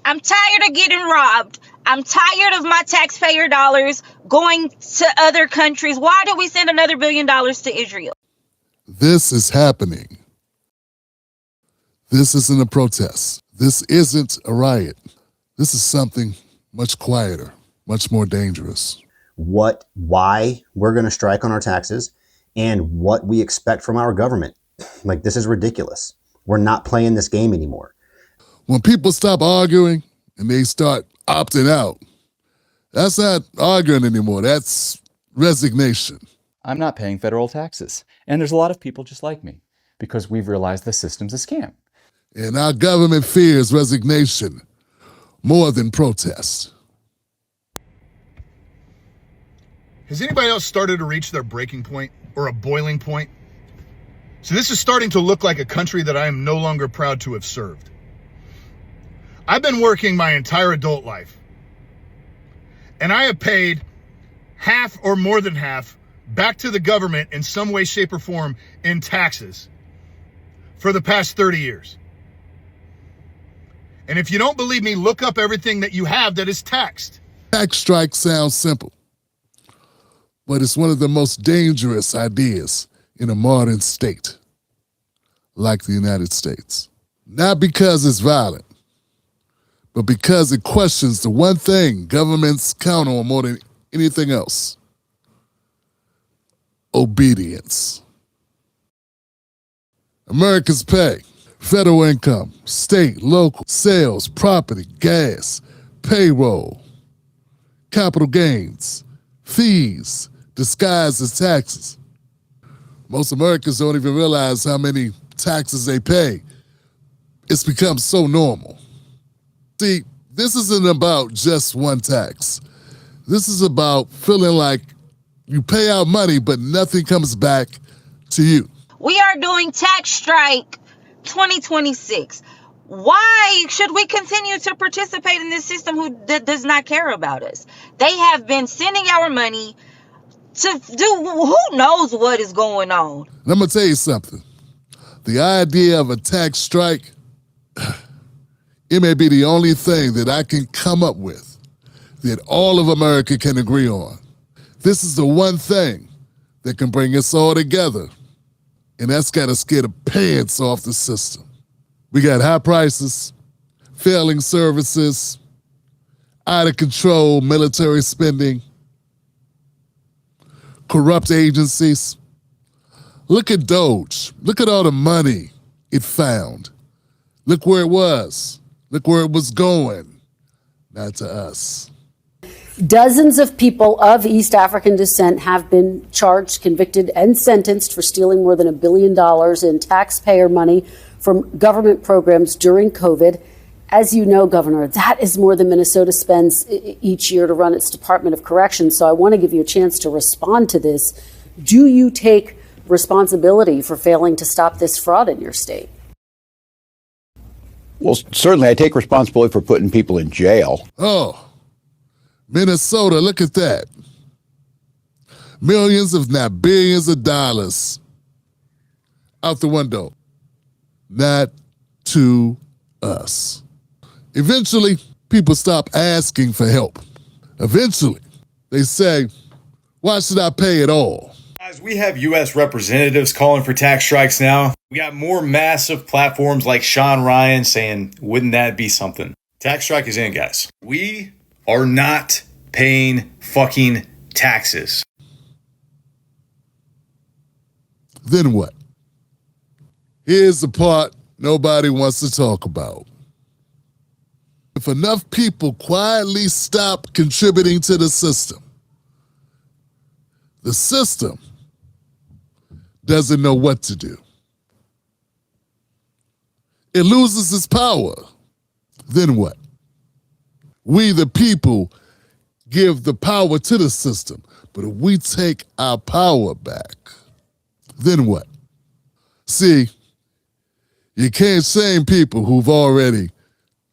I'm tired of getting robbed. I'm tired of my taxpayer dollars going to other countries. Why do we send another $1 billion to Israel? This is happening. This isn't a protest. This isn't a riot. This is something much quieter, much more dangerous. Why we're going to strike on our taxes and what we expect from our government. Like, this is ridiculous. We're not playing this game anymore. When people stop arguing and they start opting out, that's not arguing anymore. That's resignation. I'm not paying federal taxes. And there's a lot of people just like me because we've realized the system's a scam. And our government fears resignation more than protest. Has anybody else started to reach their breaking point or a boiling point? So this is starting to look like a country that I am no longer proud to have served. I've been working my entire adult life, and I have paid half or more than half back to the government in some way, shape, or form in taxes for the past 30 years. And if you don't believe me, look up everything that you have that is taxed. Tax strike sounds simple, but it's one of the most dangerous ideas in a modern state like the United States. Not because it's violent, but because it questions the one thing governments count on more than anything else: obedience. Americans pay federal income, state, local, sales, property, gas, payroll, capital gains, fees, disguised as taxes. Most Americans don't even realize how many taxes they pay. It's become so normal. See, this isn't about just one tax. This is about feeling like you pay out money, but nothing comes back to you. We are doing tax strike 2026. Why should we continue to participate in this system that does not care about us? They have been sending our money to do who knows what is going on. And I'm going to tell you something. The idea of a tax strike, it may be the only thing that I can come up with that all of America can agree on. This is the one thing that can bring us all together, and that's got to scare the pants off the system. We got high prices, failing services, out of control military spending, corrupt agencies. Look at Doge. Look at all the money it found. Look where it was. Look where it was going. Not to us. Dozens of people of East African descent have been charged, convicted, and sentenced for stealing more than $1 billion in taxpayer money from government programs during COVID. As you know, Governor, that is more than Minnesota spends each year to run its Department of Corrections. So I want to give you a chance to respond to this. Do you take responsibility for failing to stop this fraud in your state? Well, certainly I take responsibility for putting people in jail. Oh, Minnesota, look at that. Millions, if not billions of dollars out the window. Not to us. Eventually, people stop asking for help. Eventually, they say, why should I pay at all? Guys, we have U.S. representatives calling for tax strikes now. We got more massive platforms like Sean Ryan saying, wouldn't that be something? Tax strike is in, guys. We are not paying fucking taxes. Then what? Here's the part nobody wants to talk about. If enough people quietly stop contributing to the system doesn't know what to do. It loses its power. Then what? We, the people, give the power to the system. But if we take our power back, then what? See, you can't shame people who've already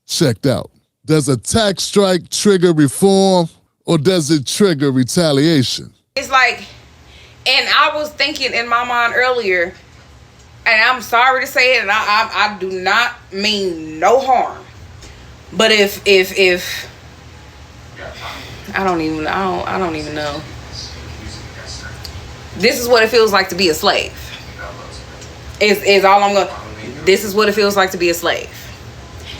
checked out. Does a tax strike trigger reform, or does it trigger retaliation? It's like, and I was thinking in my mind earlier, and I'm sorry to say it, and I do not mean no harm. But if I don't even know. This is what it feels like to be a slave. Is all I'm going. This is what it feels like to be a slave.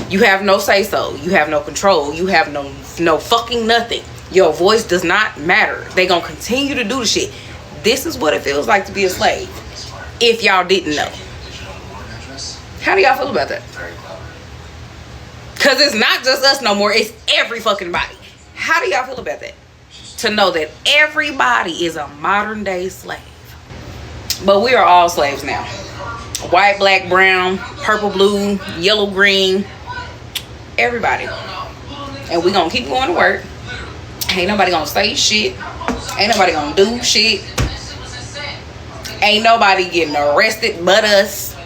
You have no say so. You have no control. You have no fucking nothing. Your voice does not matter. They gonna continue to do the shit. This is what it feels like to be a slave. If y'all didn't know. How do y'all feel about that? Because it's not just us no more. It's every fucking body. How do y'all feel about that? To know that everybody is a modern day slave. But we are all slaves now. White, black, brown, purple, blue, yellow, green. Everybody. And we gonna keep going to work. Ain't nobody gonna say shit. Ain't nobody gonna do shit. Ain't nobody getting arrested but us.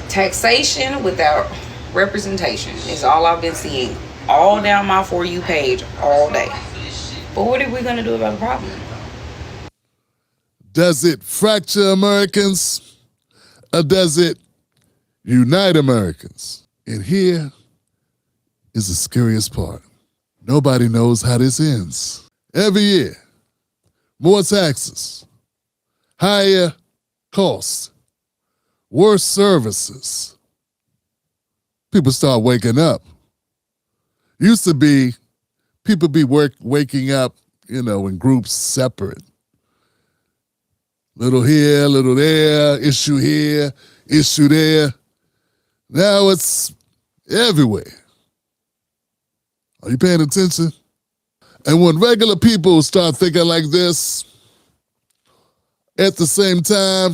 Taxation without representation is all I've been seeing all down my For You page all day. But what are we gonna do about the problem? Does it fracture Americans or does it unite Americans? And here is the scariest part. Nobody knows how this ends. Every year, more taxes, higher costs, worse services. People start waking up. Used to be, people be waking up, in groups separate. Little here, little there, issue here, issue there. Now it's everywhere. Are you paying attention? And when regular people start thinking like this, at the same time,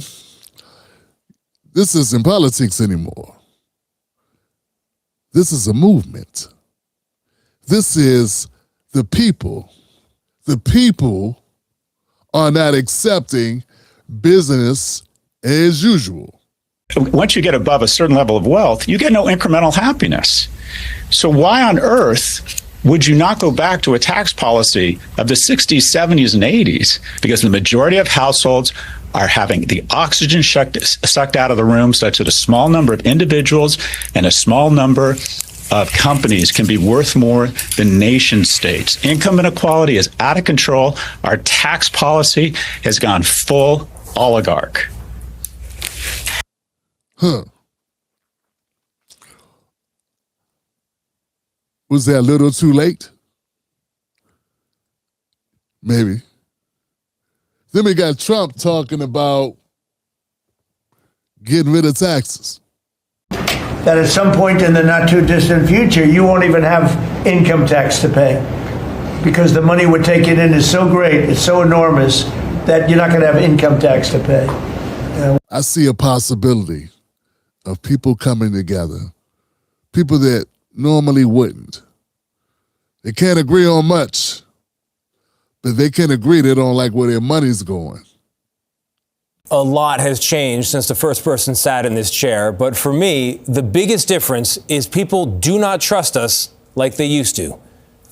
this isn't politics anymore. This is a movement. This is the people. The people are not accepting business as usual. Once you get above a certain level of wealth, you get no incremental happiness. So why on earth would you not go back to a tax policy of the 60s, 70s, and 80s? Because the majority of households are having the oxygen sucked out of the room, such that a small number of individuals and a small number of companies can be worth more than nation states. Income inequality is out of control. Our tax policy has gone full oligarch. Was that a little too late? Maybe. Then we got Trump talking about getting rid of taxes. That at some point in the not too distant future, you won't even have income tax to pay because the money we're taking in is so great, it's so enormous that you're not going to have income tax to pay. I see a possibility of people coming together, people that normally wouldn't. They can't agree on much, but they can agree they don't like where their money's going. A lot has changed since the first person sat in this chair, but for me, the biggest difference is people do not trust us like they used to.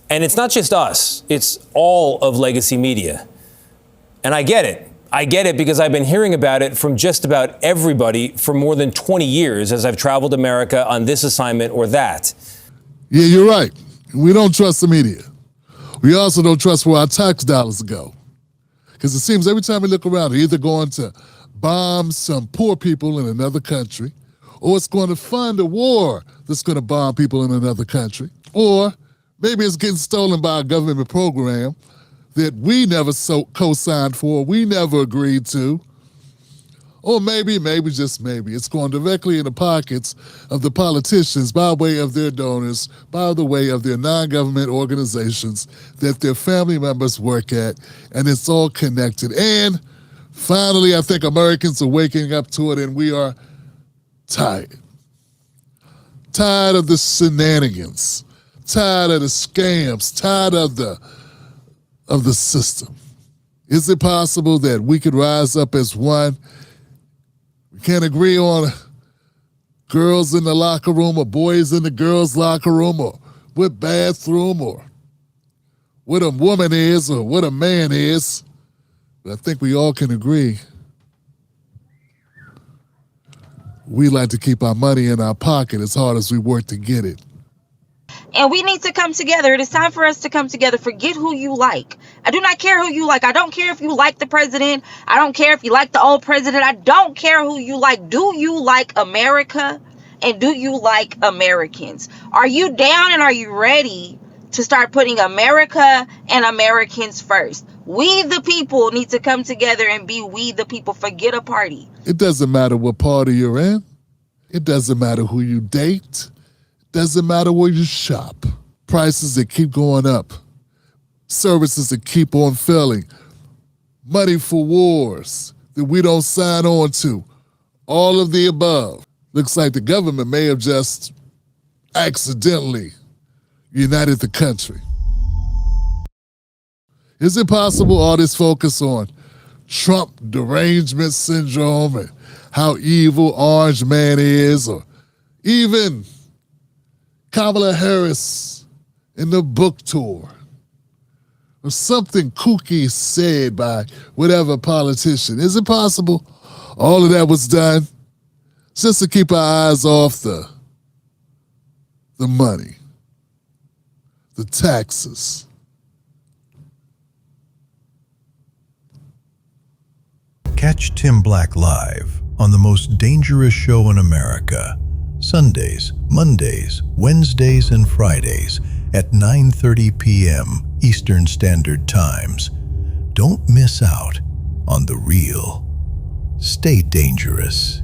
And it's not just us, it's all of legacy media. And I get it. I get it because I've been hearing about it from just about everybody for more than 20 years as I've traveled America on this assignment or that. Yeah, you're right. We don't trust the media. We also don't trust where our tax dollars go. Because it seems every time we look around, they're either going to bomb some poor people in another country, or it's going to fund a war that's going to bomb people in another country, or maybe it's getting stolen by a government program that we never co-signed for, we never agreed to, or maybe, just maybe, it's going directly in the pockets of the politicians by way of their donors, by the way of their non-government organizations that their family members work at, and it's all connected. And finally, I think Americans are waking up to it, and we are tired. Tired of the shenanigans, tired of the scams, tired of the system. Is it possible that we could rise up as one? We can't agree on girls in the locker room or boys in the girls' locker room or what bathroom or what a woman is or what a man is. But I think we all can agree. We like to keep our money in our pocket as hard as we work to get it. And we need to come together. It is time for us to come together. Forget who you like. I do not care who you like. I don't care if you like the president. I don't care if you like the old president. I don't care who you like. Do you like America? And do you like Americans? Are you down and are you ready to start putting America and Americans first? We the people need to come together and be we the people. Forget a party. It doesn't matter what party you're in. It doesn't matter who you date. It doesn't matter where you shop. Prices that keep going up. Services that keep on failing. Money for wars that we don't sign on to. All of the above. Looks like the government may have just accidentally united the country. Is it possible all this focus on Trump derangement syndrome and how evil Orange Man is, or even Kamala Harris in the book tour, or something kooky said by whatever politician? Is it possible all of that was done just to keep our eyes off the money, the taxes? Catch Tim Black live on the most dangerous show in America, Sundays, Mondays, Wednesdays, and Fridays at 9:30 p.m. Eastern Standard Times. Don't miss out on the real. Stay dangerous.